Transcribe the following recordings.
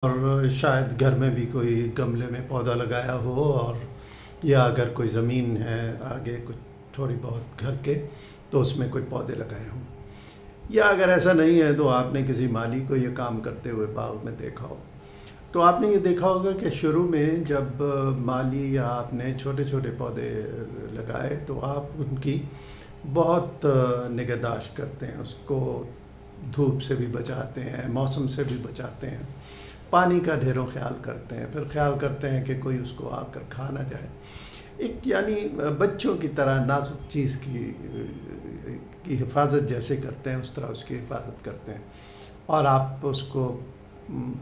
اور شاید گھر میں بھی کوئی گملے میں پودا لگایا ہو، اور یا اگر کوئی زمین ہے آگے کچھ تھوڑی بہت گھر کے، تو اس میں کوئی پودے لگائے ہوں، یا اگر ایسا نہیں ہے تو آپ نے کسی مالی کو یہ کام کرتے ہوئے باغ میں دیکھا ہو، تو آپ نے یہ دیکھا ہوگا کہ شروع میں جب مالی یا آپ نے چھوٹے چھوٹے پودے لگائے تو آپ ان کی بہت نگہداشت کرتے ہیں، اس کو دھوپ سے بھی بچاتے ہیں، موسم سے بھی بچاتے ہیں، پانی کا ڈھیروں خیال کرتے ہیں، پھر خیال کرتے ہیں کہ کوئی اس کو آ کر کھا نہ جائے، ایک یعنی بچوں کی طرح نازک چیز کی حفاظت جیسے کرتے ہیں اس طرح اس کی حفاظت کرتے ہیں، اور آپ اس کو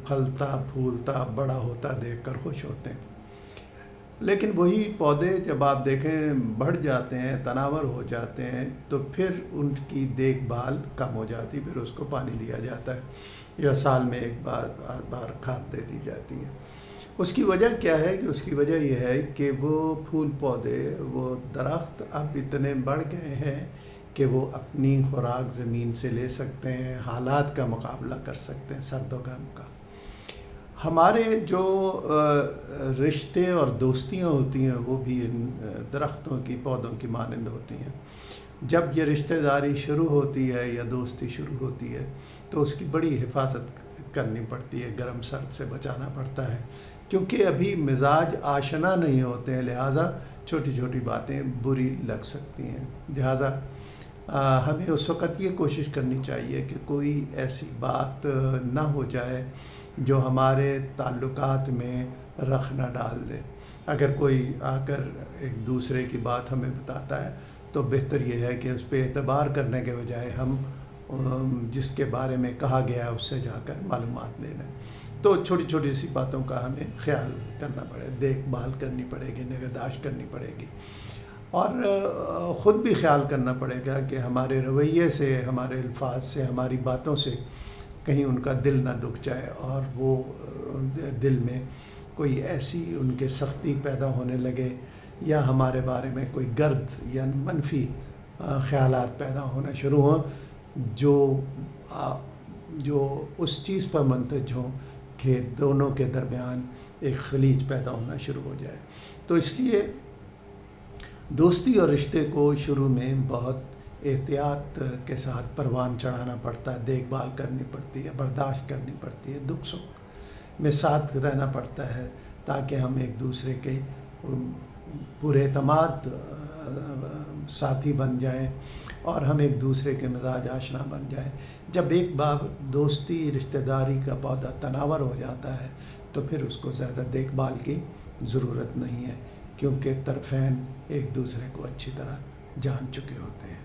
پھلتا پھولتا بڑا ہوتا دیکھ کر خوش ہوتے ہیں۔ لیکن وہی پودے جب آپ دیکھیں بڑھ جاتے ہیں، تناور ہو جاتے ہیں، تو پھر ان کی دیکھ بھال کم ہو جاتی، پھر اس کو پانی دیا جاتا ہے یا سال میں ایک بار کھاد دے دی جاتی ہے۔ اس کی وجہ کیا ہے؟ کہ اس کی وجہ یہ ہے کہ وہ پھول پودے، وہ درخت اب اتنے بڑھ گئے ہیں کہ وہ اپنی خوراک زمین سے لے سکتے ہیں، حالات کا مقابلہ کر سکتے ہیں، سرد و گرم کا۔ ہمارے جو رشتے اور دوستیاں ہوتی ہیں وہ بھی ان درختوں کی، پودوں کی مانند ہوتی ہیں۔ جب یہ رشتہ داری شروع ہوتی ہے یا دوستی شروع ہوتی ہے تو اس کی بڑی حفاظت کرنی پڑتی ہے، گرم سرد سے بچانا پڑتا ہے، کیونکہ ابھی مزاج آشنا نہیں ہوتے ہیں، لہٰذا چھوٹی چھوٹی باتیں بری لگ سکتی ہیں۔ لہٰذا ہمیں اس وقت یہ کوشش کرنی چاہیے کہ کوئی ایسی بات نہ ہو جائے جو ہمارے تعلقات میں رخ نہ ڈال دے۔ اگر کوئی آ کر ایک دوسرے کی بات ہمیں بتاتا ہے تو بہتر یہ ہے کہ اس پہ اعتبار کرنے کے بجائے ہم جس کے بارے میں کہا گیا ہے اس سے جا کر معلومات لے لیں۔ تو چھوٹی چھوٹی سی باتوں کا ہمیں خیال کرنا پڑے، دیکھ بھال کرنی پڑے گی، نگہداشت کرنی پڑے گی، اور خود بھی خیال کرنا پڑے گا کہ ہمارے رویے سے، ہمارے الفاظ سے، ہماری باتوں سے کہیں ان کا دل نہ دکھ جائے اور وہ دل میں کوئی ایسی ان کے سختی پیدا ہونے لگے یا ہمارے بارے میں کوئی گرد یا منفی خیالات پیدا ہونا شروع ہوں جو اس چیز پر منتج ہوں کہ دونوں کے درمیان ایک خلیج پیدا ہونا شروع ہو جائے۔ تو اس لیے دوستی اور رشتے کو شروع میں بہت احتیاط کے ساتھ پروان چڑھانا پڑتا ہے، دیکھ بھال کرنی پڑتی ہے، برداشت کرنی پڑتی ہے، دکھ سکھ میں ساتھ رہنا پڑتا ہے تاکہ ہم ایک دوسرے کے پورے اعتماد ساتھی بن جائیں اور ہم ایک دوسرے کے مزاج آشنا بن جائیں۔ جب ایک بار دوستی رشتہ داری کا پودا تناور ہو جاتا ہے تو پھر اس کو زیادہ دیکھ بھال کی ضرورت نہیں ہے، کیونکہ طرفین ایک دوسرے کو اچھی طرح جان چکے ہوتے ہیں۔